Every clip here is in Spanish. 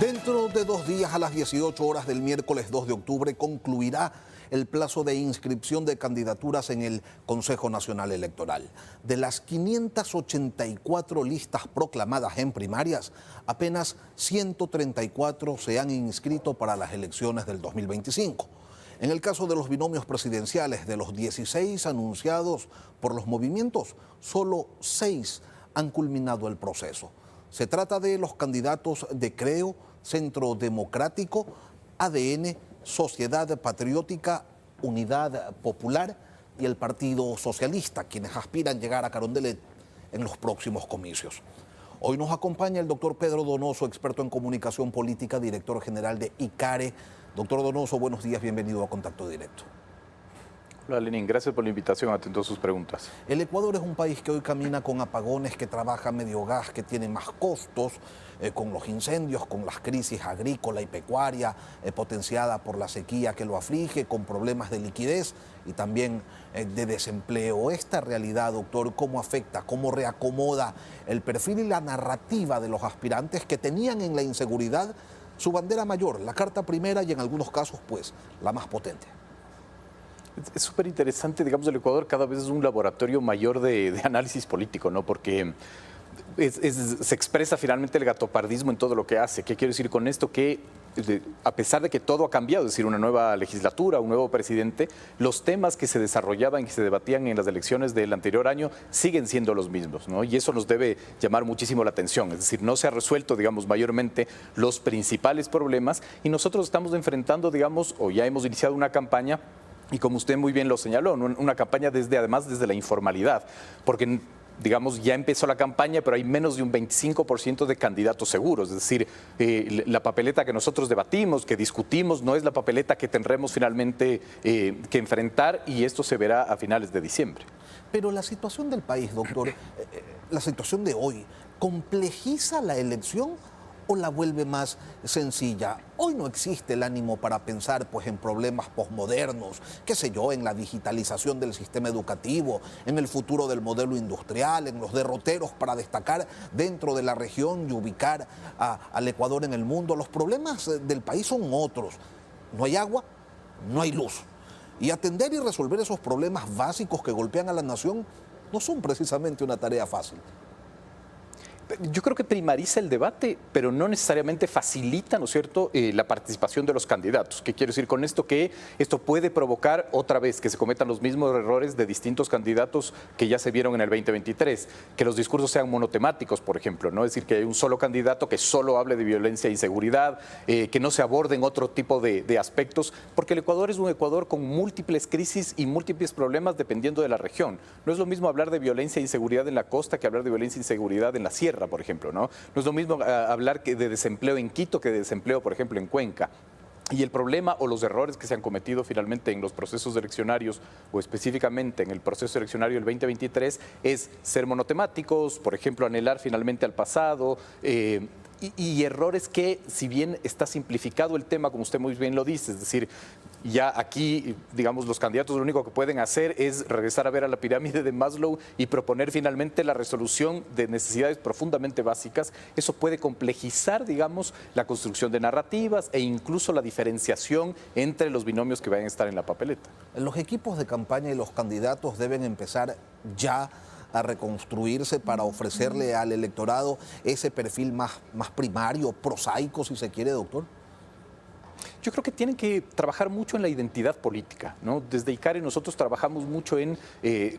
Dentro de 2 días, a las 18 horas del miércoles 2 de octubre, concluirá el plazo de inscripción de candidaturas en el Consejo Nacional Electoral. De las 584 listas proclamadas en primarias, apenas 134 se han inscrito para las elecciones del 2025. En el caso de los binomios presidenciales, de los 16 anunciados por los movimientos, solo 6 han culminado el proceso. Se trata de los candidatos de Creo, Centro Democrático, ADN, Sociedad Patriótica, Unidad Popular y el Partido Socialista, quienes aspiran llegar a Carondelet en los próximos comicios. Hoy nos acompaña el doctor Pedro Donoso, experto en comunicación política, director general de ICARE. Doctor Donoso, buenos días, bienvenido a Contacto Directo. Hola Lenín, gracias por la invitación, atento a sus preguntas. El Ecuador es un país que hoy camina con apagones, que trabaja a medio gas, que tiene más costos, con los incendios, con las crisis agrícola y pecuaria, potenciada por la sequía que lo aflige, con problemas de liquidez y también de desempleo. Esta realidad, doctor, ¿cómo afecta, cómo reacomoda el perfil y la narrativa de los aspirantes que tenían en la inseguridad su bandera mayor, la carta primera y en algunos casos, pues, la más potente? Es súper interesante, digamos, el Ecuador cada vez es un laboratorio mayor de análisis político, ¿no? Porque se expresa finalmente el gatopardismo en todo lo que hace. ¿Qué quiero decir con esto? Que a pesar de que todo ha cambiado, es decir, una nueva legislatura, un nuevo presidente, los temas que se desarrollaban y se debatían en las elecciones del anterior año siguen siendo los mismos, ¿no? Y eso nos debe llamar muchísimo la atención. Es decir, no se ha resuelto, digamos, mayormente los principales problemas y nosotros estamos enfrentando, digamos, o ya hemos iniciado una campaña. Y como usted muy bien lo señaló, una campaña además desde la informalidad, porque digamos ya empezó la campaña, pero hay menos de un 25% de candidatos seguros, es decir, la papeleta que nosotros debatimos, que discutimos, no es la papeleta que tendremos finalmente que enfrentar y esto se verá a finales de diciembre. Pero la situación del país, doctor, la situación de hoy, ¿complejiza la elección o la vuelve más sencilla? Hoy no existe el ánimo para pensar pues, en problemas posmodernos, qué sé yo, en la digitalización del sistema educativo, en el futuro del modelo industrial, en los derroteros para destacar dentro de la región y ubicar al Ecuador en el mundo. Los problemas del país son otros. No hay agua, no hay luz. Y atender y resolver esos problemas básicos que golpean a la nación no son precisamente una tarea fácil. Yo creo que primariza el debate, pero no necesariamente facilita, ¿no es cierto?, la participación de los candidatos. ¿Qué quiero decir con esto? Que esto puede provocar otra vez que se cometan los mismos errores de distintos candidatos que ya se vieron en el 2023, que los discursos sean monotemáticos, por ejemplo, ¿no? Es decir, que hay un solo candidato que solo hable de violencia e inseguridad, que no se aborden otro tipo de aspectos, porque el Ecuador es un Ecuador con múltiples crisis y múltiples problemas dependiendo de la región. No es lo mismo hablar de violencia e inseguridad en la costa que hablar de violencia e inseguridad en la sierra, por ejemplo, ¿no? No es lo mismo hablar de desempleo en Quito que de desempleo, por ejemplo, en Cuenca. Y el problema o los errores que se han cometido finalmente en los procesos eleccionarios o específicamente en el proceso eleccionario del 2023 es ser monotemáticos, por ejemplo, anhelar finalmente al pasado, y errores que, si bien está simplificado el tema, como usted muy bien lo dice, es decir, ya aquí, digamos, los candidatos lo único que pueden hacer es regresar a ver a la pirámide de Maslow y proponer finalmente la resolución de necesidades profundamente básicas. Eso puede complejizar, digamos, la construcción de narrativas e incluso la diferenciación entre los binomios que vayan a estar en la papeleta. Los equipos de campaña y los candidatos deben empezar ya a reconstruirse para ofrecerle al electorado ese perfil más primario, prosaico, si se quiere, doctor. Yo creo que tienen que trabajar mucho en la identidad política, ¿no? Desde ICARE nosotros trabajamos mucho en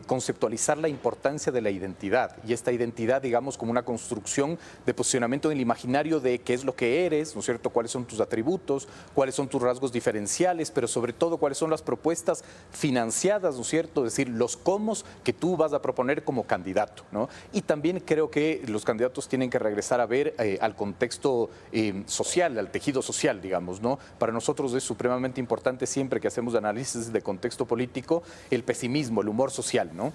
conceptualizar la importancia de la identidad y esta identidad, digamos, como una construcción de posicionamiento en el imaginario de qué es lo que eres, ¿no es cierto? Cuáles son tus atributos, cuáles son tus rasgos diferenciales, pero sobre todo cuáles son las propuestas financiadas, ¿no es cierto? Es decir, los cómo que tú vas a proponer como candidato, ¿no? Y también creo que los candidatos tienen que regresar a ver al contexto social, al tejido social, digamos, ¿no? Para nosotros es supremamente importante siempre que hacemos análisis de contexto político el pesimismo, el humor social, ¿no?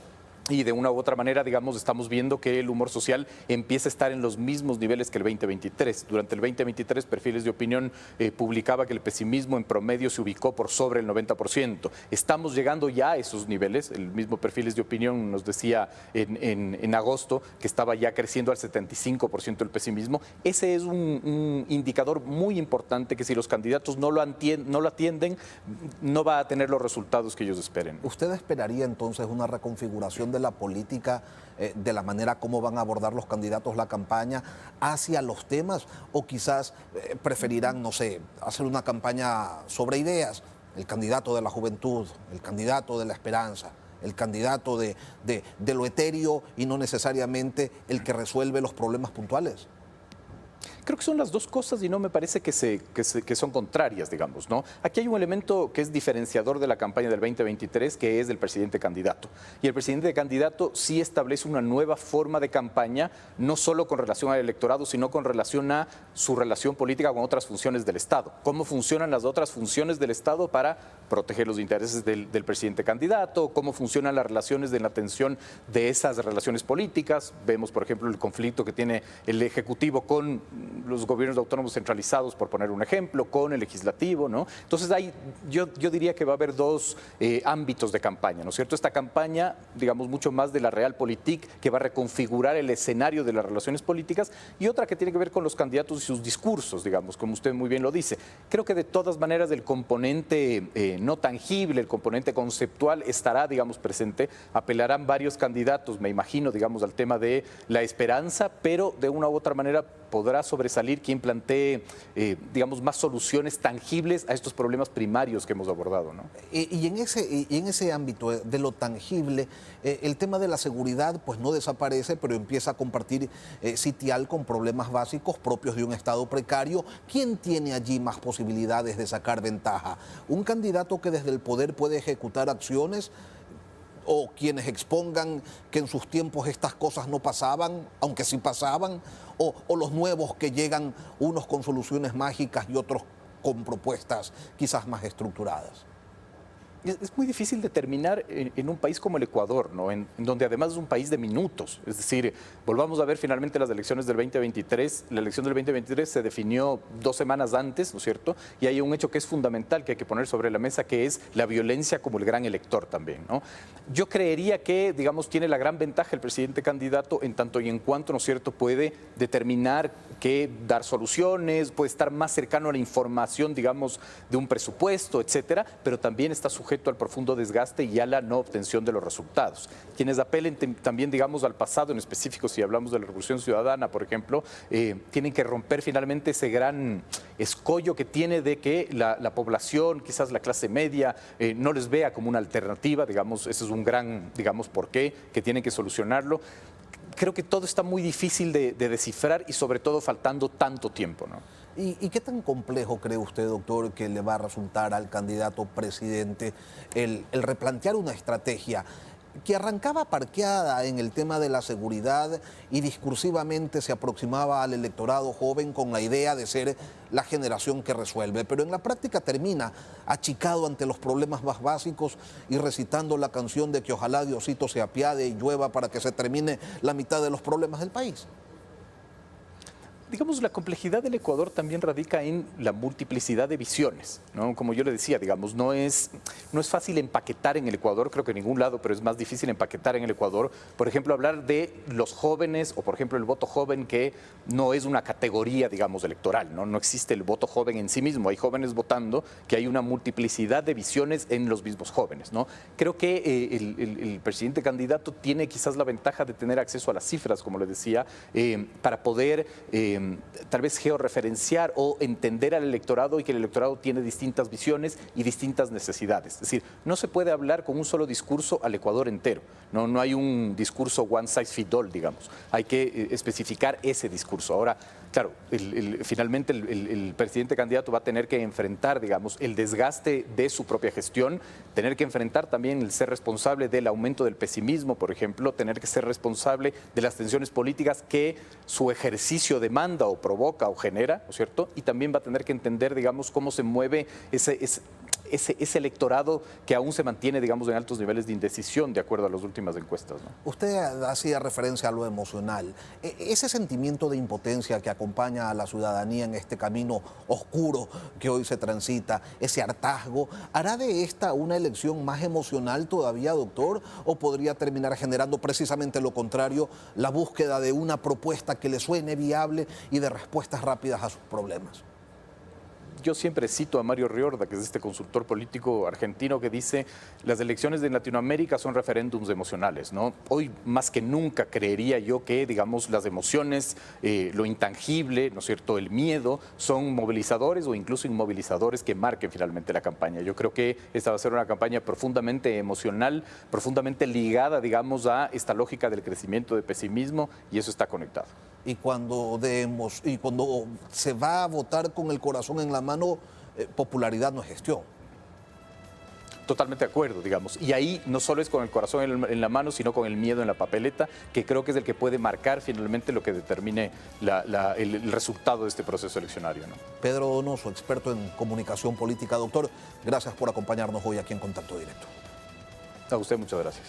Y de una u otra manera, digamos, estamos viendo que el humor social empieza a estar en los mismos niveles que el 2023. Durante el 2023, Perfiles de Opinión publicaba que el pesimismo en promedio se ubicó por sobre el 90%. Estamos llegando ya a esos niveles. El mismo Perfiles de Opinión nos decía en agosto que estaba ya creciendo al 75% el pesimismo. Ese es un indicador muy importante que si los candidatos no lo atienden, no va a tener los resultados que ellos esperen. ¿Usted esperaría entonces una reconfiguración de la política, de la manera como van a abordar los candidatos la campaña hacia los temas, o quizás preferirán, no sé, hacer una campaña sobre ideas? El candidato de la juventud, el candidato de la esperanza, el candidato de lo etéreo y no necesariamente el que resuelve los problemas puntuales. Creo que son las dos cosas y no me parece que son contrarias, digamos, ¿no? Aquí hay un elemento que es diferenciador de la campaña del 2023, que es del presidente candidato. Y el presidente candidato sí establece una nueva forma de campaña, no solo con relación al electorado, sino con relación a su relación política con otras funciones del Estado. ¿Cómo funcionan las otras funciones del Estado para proteger los intereses del presidente candidato? ¿Cómo funcionan las relaciones de la atención de esas relaciones políticas? Vemos, por ejemplo, el conflicto que tiene el Ejecutivo con los gobiernos autónomos centralizados, por poner un ejemplo, con el legislativo, ¿no? Entonces yo diría que va a haber dos ámbitos de campaña, ¿no es cierto? Esta campaña, digamos, mucho más de la realpolitik, que va a reconfigurar el escenario de las relaciones políticas, y otra que tiene que ver con los candidatos y sus discursos, digamos, como usted muy bien lo dice. Creo que de todas maneras el componente no tangible, el componente conceptual estará, digamos, presente. Apelarán varios candidatos, me imagino, digamos, al tema de la esperanza, pero de una u otra manera podrá sobresalir quien plantee, digamos, más soluciones tangibles a estos problemas primarios que hemos abordado, ¿no? Y en ese ámbito de lo tangible, el tema de la seguridad pues no desaparece, pero empieza a compartir sitial con problemas básicos propios de un Estado precario. ¿Quién tiene allí más posibilidades de sacar ventaja? ¿Un candidato que desde el poder puede ejecutar acciones, o quienes expongan que en sus tiempos estas cosas no pasaban, aunque sí pasaban, o los nuevos que llegan, unos con soluciones mágicas y otros con propuestas quizás más estructuradas? Es muy difícil determinar en un país como el Ecuador, ¿no? En donde además es un país de minutos. Es decir, volvamos a ver finalmente las elecciones del 2023. La elección del 2023 se definió 2 semanas antes, ¿no es cierto? Y hay un hecho que es fundamental que hay que poner sobre la mesa, que es la violencia como el gran elector también, ¿no? Yo creería que, digamos, tiene la gran ventaja el presidente candidato en tanto y en cuanto, ¿no es cierto?, puede determinar que dar soluciones, puede estar más cercano a la información, digamos, de un presupuesto, etcétera, pero también está sujeto al profundo desgaste y a la no obtención de los resultados. Quienes apelen también, digamos, al pasado, en específico, si hablamos de la Revolución Ciudadana, por ejemplo, tienen que romper finalmente ese gran escollo que tiene de que la población, quizás la clase media, no les vea como una alternativa, digamos, ese es un gran, digamos, porqué que tienen que solucionarlo. Creo que todo está muy difícil de descifrar y sobre todo faltando tanto tiempo, ¿no? ¿Y qué tan complejo cree usted, doctor, que le va a resultar al candidato presidente el replantear una estrategia que arrancaba parqueada en el tema de la seguridad y discursivamente se aproximaba al electorado joven con la idea de ser la generación que resuelve, pero en la práctica termina achicado ante los problemas más básicos y recitando la canción de que ojalá Diosito se apiade y llueva para que se termine la mitad de los problemas del país? Digamos, la complejidad del Ecuador también radica en la multiplicidad de visiones, ¿no? Como yo le decía, digamos, no es fácil empaquetar en el Ecuador, creo que en ningún lado, pero es más difícil empaquetar en el Ecuador. Por ejemplo, hablar de los jóvenes o, por ejemplo, el voto joven, que no es una categoría, digamos, electoral, ¿no? No existe el voto joven en sí mismo. Hay jóvenes votando, que hay una multiplicidad de visiones en los mismos jóvenes, ¿no? Creo que el presidente candidato tiene quizás la ventaja de tener acceso a las cifras, como le decía, para poder tal vez georreferenciar o entender al electorado y que el electorado tiene distintas visiones y distintas necesidades. Es decir, no se puede hablar con un solo discurso al Ecuador entero. No hay un discurso one size fits all, digamos. Hay que especificar ese discurso. Ahora, claro, finalmente el presidente candidato va a tener que enfrentar, digamos, el desgaste de su propia gestión, tener que enfrentar también el ser responsable del aumento del pesimismo, por ejemplo, tener que ser responsable de las tensiones políticas que su ejercicio demanda o provoca o genera, ¿no es cierto? Y también va a tener que entender, digamos, cómo se mueve ese electorado que aún se mantiene, digamos, en altos niveles de indecisión, de acuerdo a las últimas encuestas, ¿no? Usted hacía referencia a lo emocional. Ese sentimiento de impotencia que acompaña a la ciudadanía en este camino oscuro que hoy se transita, ese hartazgo, ¿hará de esta una elección más emocional todavía, doctor? ¿O podría terminar generando precisamente lo contrario, la búsqueda de una propuesta que le suene viable y de respuestas rápidas a sus problemas? Yo siempre cito a Mario Riorda, que es este consultor político argentino, que dice: las elecciones de Latinoamérica son referéndums emocionales, ¿no? Hoy más que nunca creería yo que, digamos, las emociones, lo intangible, ¿no es cierto?, el miedo, son movilizadores o incluso inmovilizadores que marquen finalmente la campaña. Yo creo que esta va a ser una campaña profundamente emocional, profundamente ligada, digamos, a esta lógica del crecimiento de pesimismo, y eso está conectado. Y cuando se va a votar con el corazón en la mano, popularidad no es gestión. Totalmente de acuerdo, digamos. Y ahí no solo es con el corazón en la mano, sino con el miedo en la papeleta, que creo que es el que puede marcar finalmente lo que determine el resultado de este proceso eleccionario, ¿no? Pedro Donoso, experto en comunicación política. Doctor, gracias por acompañarnos hoy aquí en Contacto Directo. A usted muchas gracias.